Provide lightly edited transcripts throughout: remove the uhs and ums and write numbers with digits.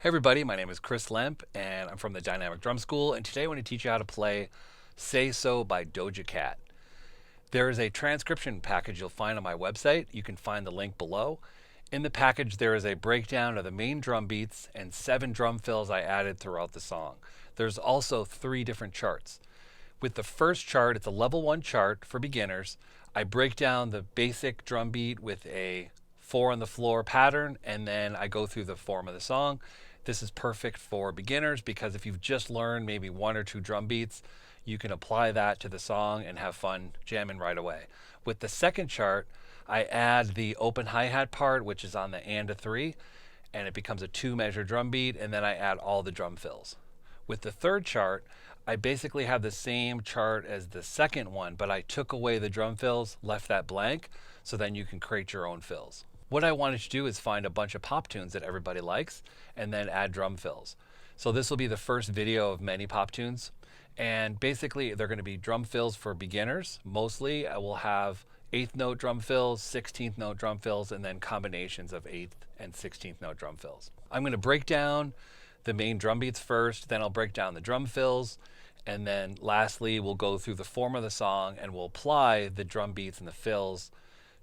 Hey everybody, my name is Chris Lemp and I'm from the Dynamic Drum School, and today I want to teach you how to play Say So by Doja Cat. There is a transcription package you'll find on my website. You can find the link below. In the package there is a breakdown of the main drum beats and 7 drum fills I added throughout the song. There's also 3 different charts. With the first chart, it's a level 1 chart for beginners. I break down the basic drum beat with a 4 on the floor pattern, and then I go through the form of the song. This is perfect for beginners because if you've just learned maybe 1 or 2 drum beats, you can apply that to the song and have fun jamming right away. With the second chart, I add the open hi-hat part, which is on the and a 3, and it becomes a 2-measure drum beat, and then I add all the drum fills. With the third chart, I basically have the same chart as the second one, but I took away the drum fills, left that blank, so then you can create your own fills. What I wanted to do is find a bunch of pop tunes that everybody likes and then add drum fills. So this will be the first video of many pop tunes. And basically they're going to be drum fills for beginners. Mostly I will have 8th note drum fills, 16th note drum fills, and then combinations of 8th and 16th note drum fills. I'm going to break down the main drum beats first, then I'll break down the drum fills, and then lastly we'll go through the form of the song and we'll apply the drum beats and the fills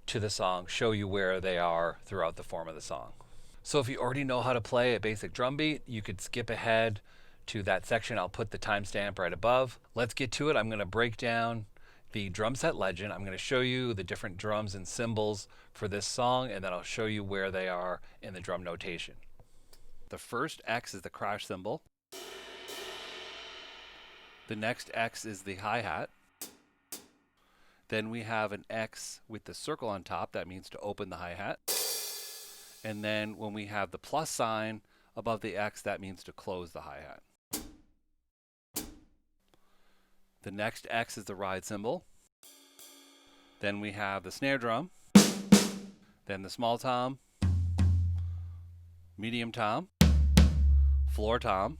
to the song, show you where they are throughout the form of the song. So if you already know how to play a basic drum beat, you could skip ahead to that section. I'll put the timestamp right above. Let's get to it. I'm going to break down the drum set legend. I'm going to show you the different drums and cymbals for this song, and then I'll show you where they are in the drum notation. The first X is the crash cymbal. The next X is the hi-hat. Then we have an X with the circle on top. That means to open the hi-hat. And then when we have the plus sign above the X, that means to close the hi-hat. The next X is the ride cymbal. Then we have the snare drum. Then the small tom, medium tom, floor tom,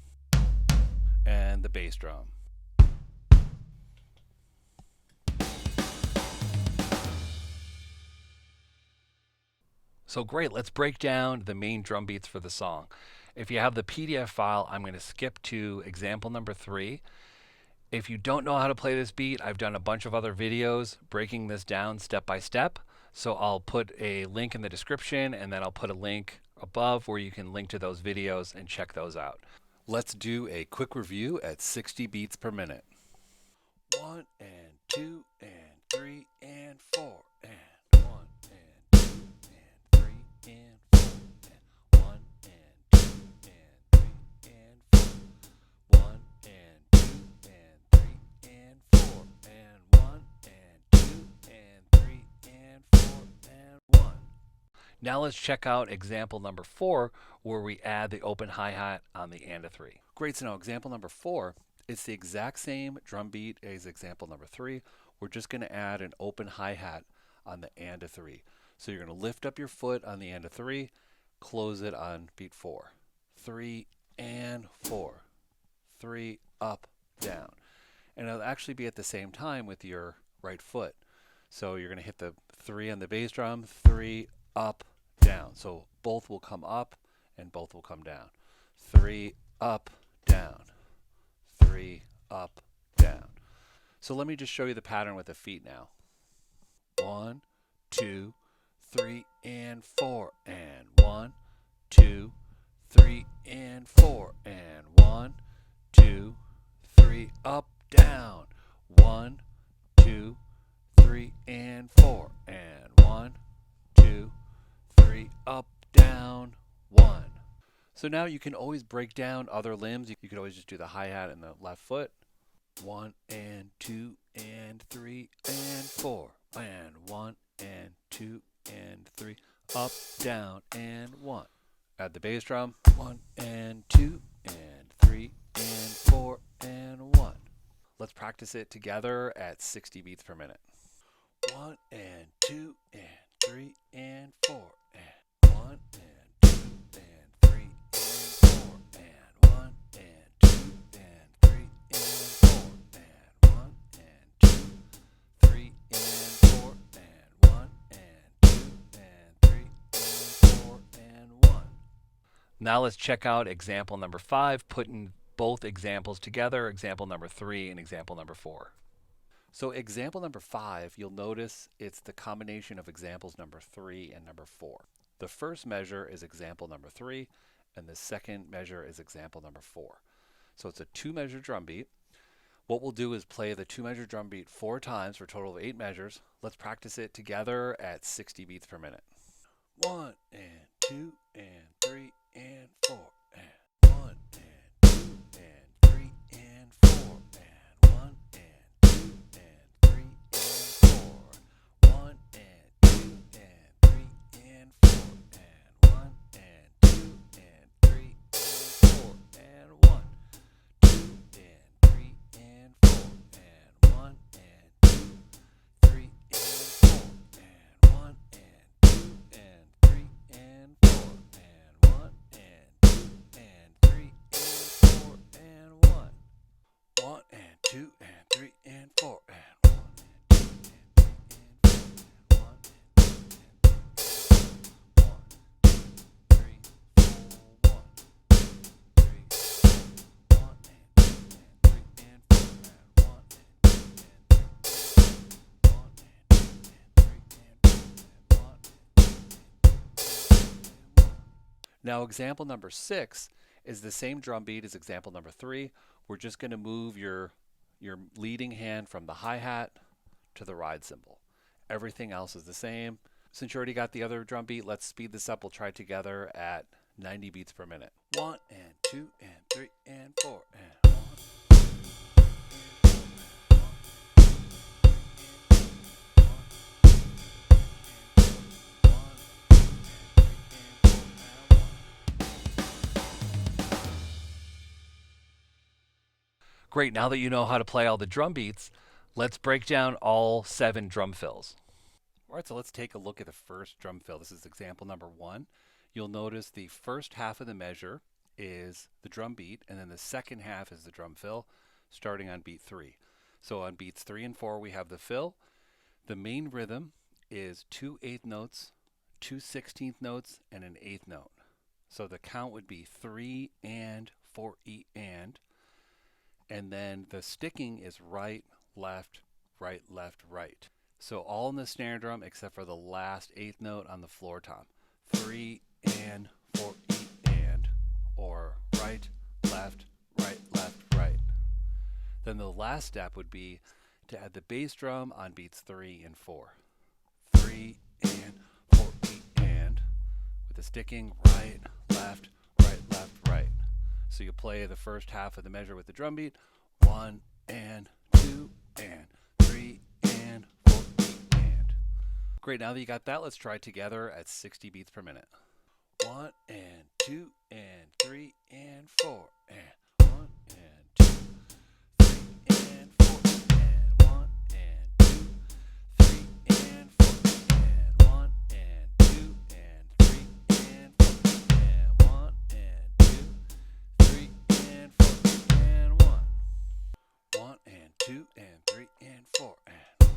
and the bass drum. So great, let's break down the main drum beats for the song. If you have the PDF file, I'm going to skip to example number 3. If you don't know how to play this beat, I've done a bunch of other videos breaking this down step by step. So I'll put a link in the description, and then I'll put a link above where you can link to those videos and check those out. Let's do a quick review at 60 beats per minute. 1 and 2 and 3 and 4 and 1 and 2 and 3 and 4 and 1 and 2 and 3 and 4, 1 and 2 and 3 and 4 and 1 and 2 and 3 and 4 and 1. Now let's check out example number 4, where we add the open hi-hat on the and a 3. Great, so now example number 4, it's the exact same drum beat as example number 3. We're just going to add an open hi-hat on the and a 3. So you're going to lift up your foot on the and a 3, close it on beat 4. 3 and 4. 3 up, down. And it'll actually be at the same time with your right foot. So you're going to hit the 3 on the bass drum, 3 up, down. So both will come up and both will come down. 3 up, down. 3 up, down. So let me just show you the pattern with the feet now. 1, 2, 3 and 4 and 1, 2, 3 and 4 and 1, 2, 3 up, down. 1, 2, 3 and 4 and 1, 2, 3 up, down, 1. So now you can always break down other limbs. You could always just do the hi-hat and the left foot. 1 and 2 and 3 and 4 and 1 and 2 and 3 up, down, and 1. Add the bass drum. 1 and 2 and 3 and 4 and 1. Let's practice it together at 60 beats per minute. 1 and 2 and 3 and 4 and 1 and 2 and 3 and 4 and 1 and 2 and 3 and 4 and 1 and 2, 3 and 4 and 1 and 2 and 3 and 4 and 1. Now let's check out example number 5, putting both examples together, example number 3 and example number 4. So example number 5, you'll notice it's the combination of examples number 3 and number 4. The first measure is example number 3, and the second measure is example number 4. So it's a 2-measure drum beat. What we'll do is play the 2-measure drum beat 4 times for a total of 8 measures. Let's practice it together at 60 beats per minute. 1 and 2 and 3 and 4 and 1 and 2 and 3 and 4 and 1 and 2 and 3 and 4. 1 and 2 and 3 and 4 and 1 and 2 and 3 and 4 and 1, 2 and 3 and 4 and 1 and 2, 3 and 4 and 1 and 2 and 3 and 4 and 1 and 2 and 3 and 4 and 1. 1 and 2 and 3 and 4 and 1 and 2 and 3 and 4 Now example number 6 is the same drum beat as example number 3. We're just going to move your leading hand from the hi-hat to the ride cymbal. Everything else is the same. Since you already got the other drum beat, let's speed this up. We'll try it together at 90 beats per minute. 1 and 2 and 3 and 4 and 1. Great, now that you know how to play all the drum beats, let's break down all 7 drum fills. All right, so let's take a look at the first drum fill. This is example number 1. You'll notice the first half of the measure is the drum beat, and then the second half is the drum fill, starting on beat 3. So on beats 3 and 4, we have the fill. The main rhythm is 2 8th notes, 2 16th notes, and an 8th note. So the count would be 3 and 4 E and then the sticking is right, left, right, left, right. So all in the snare drum except for the last 8th note on the floor tom. 3 and 4 E and, or right, left, right, left, right. Then the last step would be to add the bass drum on beats 3 and 4. 3 and 4 E and, with the sticking right, left, right. So you play the first half of the measure with the drum beat. 1 and 2 and 3 and 4 and. Great, now that you got that, let's try it together at 60 beats per minute. 1 and 2 and 3 and 4 and 1 and 2, 3 and 4 and 1 and 2, 3 and 4 and 1 and 2 and 3 and 4 and 1 and 2, 3 and 4 and 1. 1 and 2 and 3 and 4 and 1 and 2 and 3 and 4 and 1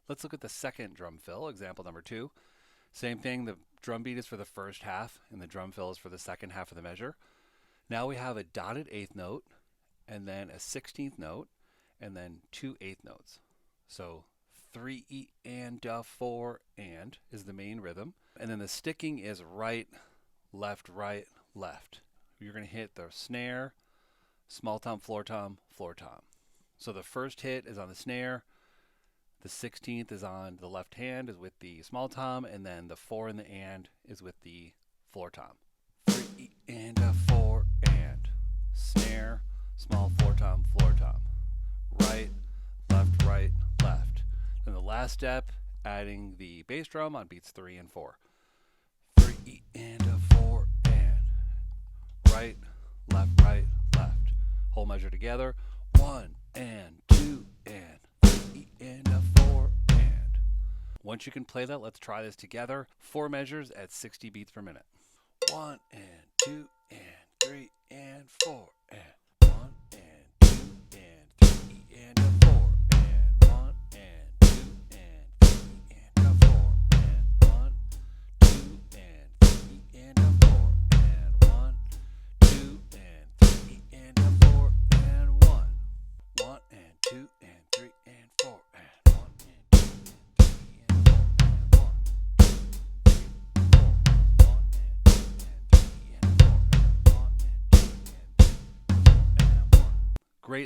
Let's look at the second drum fill, example number 2. Same thing, the drum beat is for the first half and the drum fill is for the second half of the measure. Now we have a dotted 8th note and then a 16th note and then 2 8th notes. So 3 E and 4 and is the main rhythm. And then the sticking is right, left. You're going to hit the snare, small tom, floor tom, floor tom. So the first hit is on the snare. The 16th is on the left hand, is with the small tom, and then the 4 and the and is with the floor tom. 3 and 4 and. Snare, small floor tom, right, left. Then the last step, adding the bass drum on beats 3 and 4. 3 and 4 and. Right, left. Whole measure together. 1 and 2 and 3 and 4 and. Once you can play that, let's try this together. 4 measures at 60 beats per minute. 1 and 2 and 3 and 4 and 1 and 2 and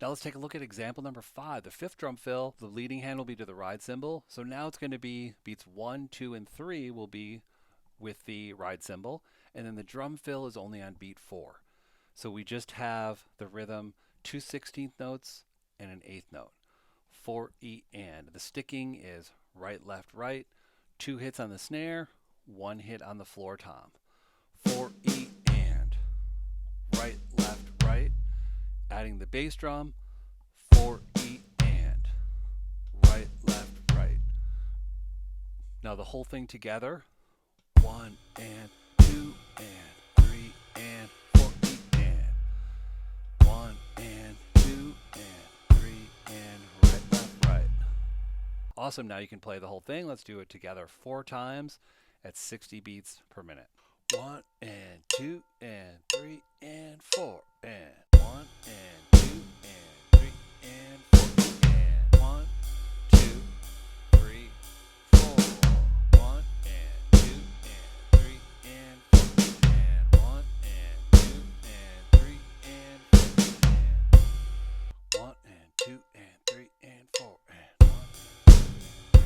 Now let's take a look at example number 5. The fifth drum fill, the leading hand will be to the ride cymbal. So now it's going to be beats 1, 2, and 3 will be with the ride cymbal. And then the drum fill is only on beat 4. So we just have the rhythm 2 16th notes and an 8th note. 4 E and. The sticking is right, left, right. 2 hits on the snare, 1 hit on the floor tom. 4 E and. Right, left, right. Adding the bass drum, 4 E and. Right, left, right. Now the whole thing together, 1 and 2 and 3 and 4 E and. 1 and 2 and 3 and right, left, right. Awesome, now you can play the whole thing. Let's do it together 4 times at 60 beats per minute. 1 and 2 and 3 and 4 and 1 and 2 and 3 and 4 and 1, 2, 3, 4. 1 and 2 and 3 and 4 and 1 and 2 and 3 and 4 and 1 and 2 and 3 and 4 and 1 and 2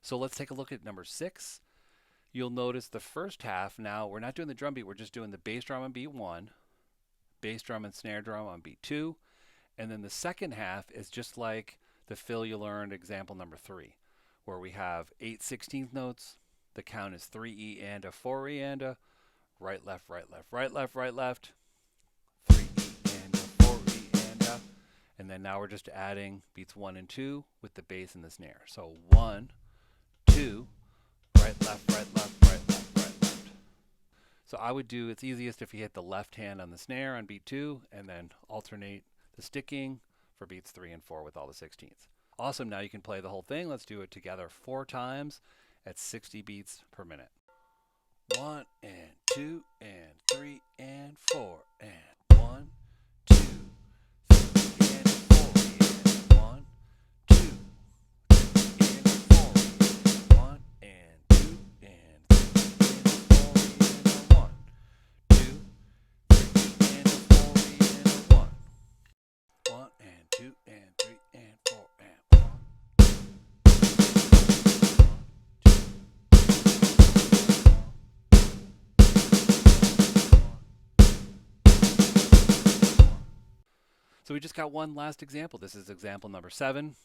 So let's take a look at number 6. You'll notice the first half now, we're not doing the drum beat, we're just doing the bass drum on beat 1, bass drum and snare drum on beat 2, and then the second half is just like the fill you learned example number 3, where we have 8 16th notes, the count is 3 E and a 4 E and a, right, left, right, left, right, left, right, left, 3 E and a 4 E and a, And then now we're just adding beats 1 and 2 with the bass and the snare. So 1, 2, right, left, right, left, right, left, right, left. So I would do, it's easiest if you hit the left hand on the snare on beat 2 and then alternate the sticking for beats 3 and 4 with all the 16ths. Awesome, now you can play the whole thing. Let's do it together 4 times at 60 beats per minute. 1 and 2 and 3 and 4 and 1, 2, 3 and 4 and 1, 2, 3 and 4 and 1 and 2 and 3 and 4 and 1, 2, 3 and 4 and 1, 1 and 2 and 3 and 4 and 1. So we just got one last example. This is example number 7.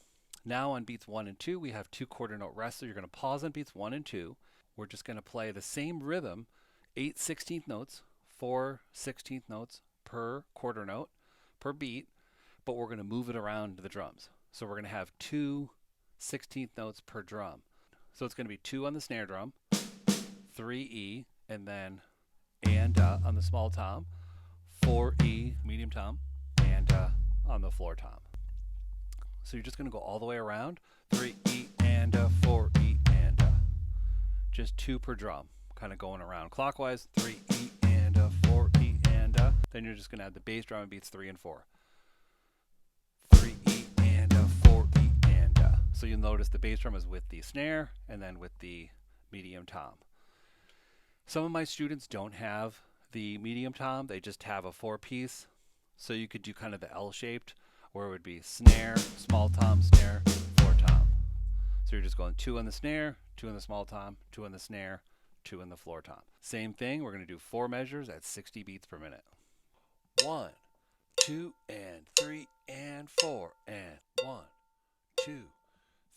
Now on beats 1 and 2, we have 2 quarter note rests. So you're going to pause on beats 1 and 2. We're just going to play the same rhythm, 8 16th notes, 4 16th notes per quarter note, per beat, but we're going to move it around the drums. So we're going to have 2 16th notes per drum. So it's going to be 2 on the snare drum, 3 E, and then on the small tom, 4 E, medium tom, and on the floor tom. So you're just going to go all the way around, 3 E and 4 E and just 2 per drum, kind of going around clockwise, 3 E and 4 E and then you're just going to add the bass drum and beats 3 and 4. 3 E and 4 E and so you'll notice the bass drum is with the snare and then with the medium tom. Some of my students don't have the medium tom, they just have a 4-piece. So you could do kind of the L-shaped, where it would be snare, small tom, snare, floor tom. So you're just going 2 on the snare, 2 on the small tom, 2 on the snare, 2 on the floor tom. Same thing, we're going to do 4 measures at 60 beats per minute. 1, 2, and 3, and 4, and 1, 2,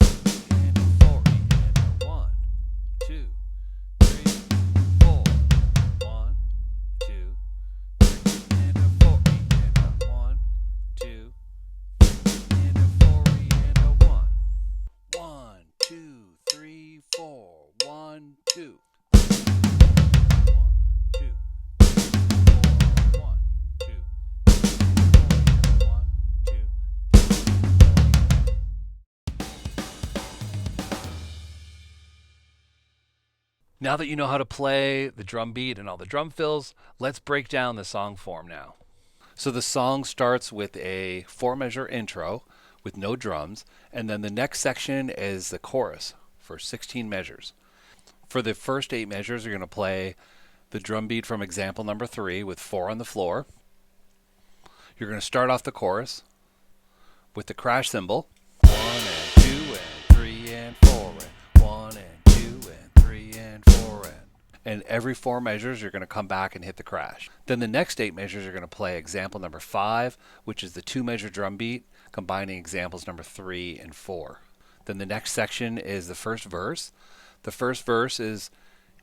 3, and 4, and 1, 2, 3, 4, 1, 2, 3, and 4, and 1, 2, 3, and 4, and 1, 1, 2, 3, 4, 1, 2. Now that you know how to play the drum beat and all the drum fills, let's break down the song form now. So the song starts with a 4-measure intro with no drums, and then the next section is the chorus for 16 measures. For the first 8 measures, you're going to play the drum beat from example number 3 with 4 on the floor. You're going to start off the chorus with the crash cymbal. 1 and 2 and 3 and 4 and 1 and 2 and 3 and 4 and every 4 measures you're going to come back and hit the crash. Then the next 8 measures you're going to play example number 5, which is the 2-measure drum beat combining examples number 3 and 4. Then the next section is the first verse. The first verse is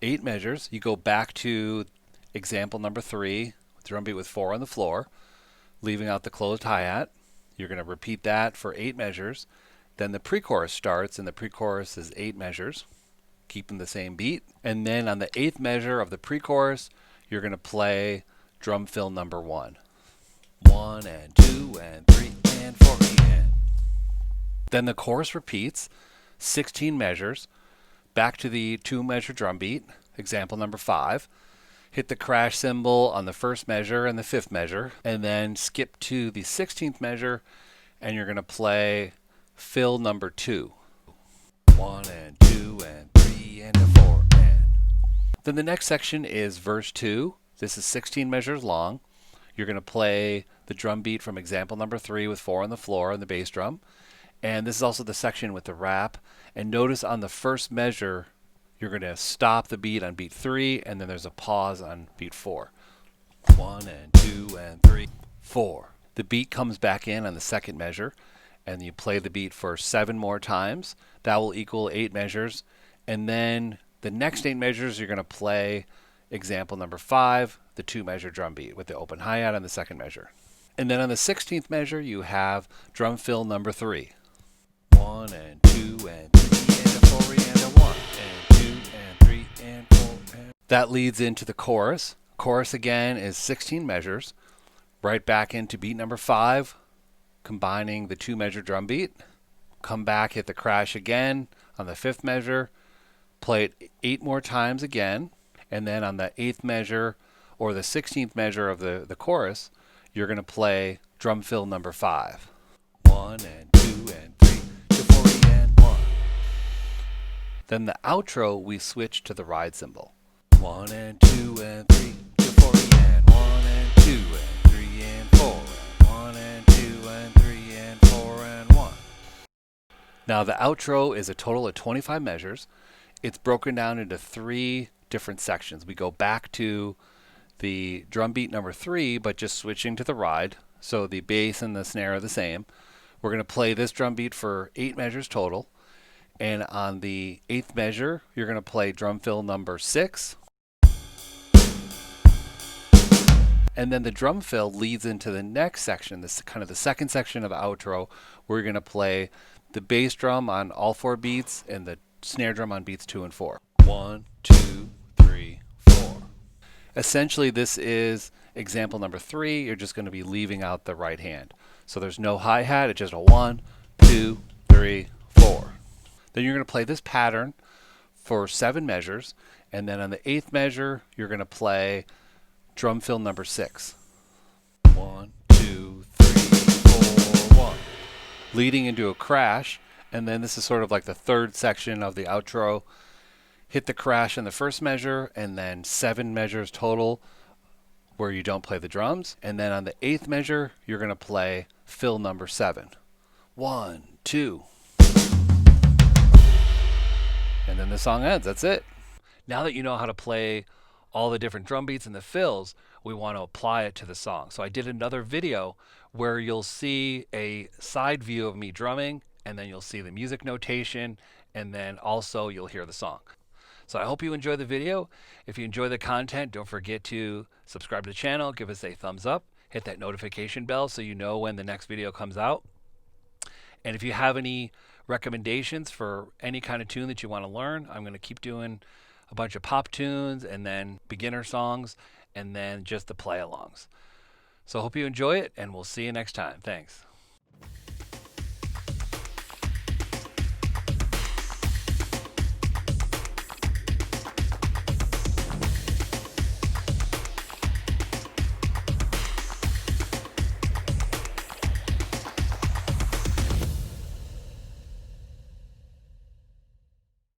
8 measures. You go back to example number 3, drum beat with 4 on the floor, leaving out the closed hi-hat. You're going to repeat that for 8 measures. Then the pre-chorus starts, and the pre-chorus is 8 measures, keeping the same beat. And then on the 8th measure of the pre-chorus, you're going to play drum fill number 1. 1 and 2 and 3 and 4 and. Then the chorus repeats, 16 measures, back to the 2-measure drum beat, example number 5. Hit the crash cymbal on the 1st measure and the 5th measure, and then skip to the 16th measure, and you're going to play fill number 2. 1 and 2 and 3 and 4 and. Then the next section is verse 2. This is 16 measures long. You're going to play the drum beat from example number 3 with 4 on the floor and the bass drum. And this is also the section with the rap. And notice on the 1st measure, you're going to stop the beat on beat 3, and then there's a pause on beat 4. 1 and 2 and 3, 4. The beat comes back in on the 2nd measure, and you play the beat for 7 more times. That will equal 8 measures. And then the next 8 measures, you're going to play example number 5, the 2-measure drum beat with the open hi-hat on the 2nd measure. And then on the 16th measure, you have drum fill number 3. 1 and 2 and 3 and a 4 and a 1 and 2 and 3 and 4 and... That leads into the chorus. Chorus again is 16 measures. Right back into beat number 5, combining the 2-measure drum beat. Come back, hit the crash again on the 5th measure. Play it 8 more times again. And then on the 8th measure or the 16th measure of the chorus, you're going to play drum fill number 5. 1 and 2 and 3 to 40 and 1. Then the outro, we switch to the ride cymbal. 1 and 2 and 3 to 40 and 1 and 2 and 3 and 4 and 1 and 2 and 3 and 4 and 1. Now the outro is a total of 25 measures. It's broken down into 3 different sections. We go back to the drum beat number 3, but just switching to the ride. So the bass and the snare are the same. We're going to play this drum beat for 8 measures total. And on the 8th measure, you're going to play drum fill number 6. And then the drum fill leads into the next section, this kind of the second section of the outro, where you're going to play the bass drum on all 4 beats and the snare drum on beats 2 and 4. 1, 2, 3, 4. Essentially, this is example number 3. You're just going to be leaving out the right hand. So there's no hi-hat. It's just a 1, 2, 3, 4. Then you're going to play this pattern for 7 measures. And then on the 8th measure, you're going to play drum fill number 6. 1, 2, 3, 4, 1. Leading into a crash. And then this is sort of like the 3rd section of the outro. Hit the crash in the 1st measure, and then 7 measures total where you don't play the drums. And then on the 8th measure, you're going to play fill number 7. 1, 2. And then the song ends. That's it. Now that you know how to play all the different drum beats and the fills, we want to apply it to the song. So I did another video where you'll see a side view of me drumming, and then you'll see the music notation, and then also you'll hear the song. So I hope you enjoy the video. If you enjoy the content, don't forget to subscribe to the channel, give us a thumbs up, hit that notification bell so you know when the next video comes out. And if you have any recommendations for any kind of tune that you want to learn, I'm going to keep doing a bunch of pop tunes and then beginner songs and then just the play alongs. So I hope you enjoy it, and we'll see you next time. Thanks.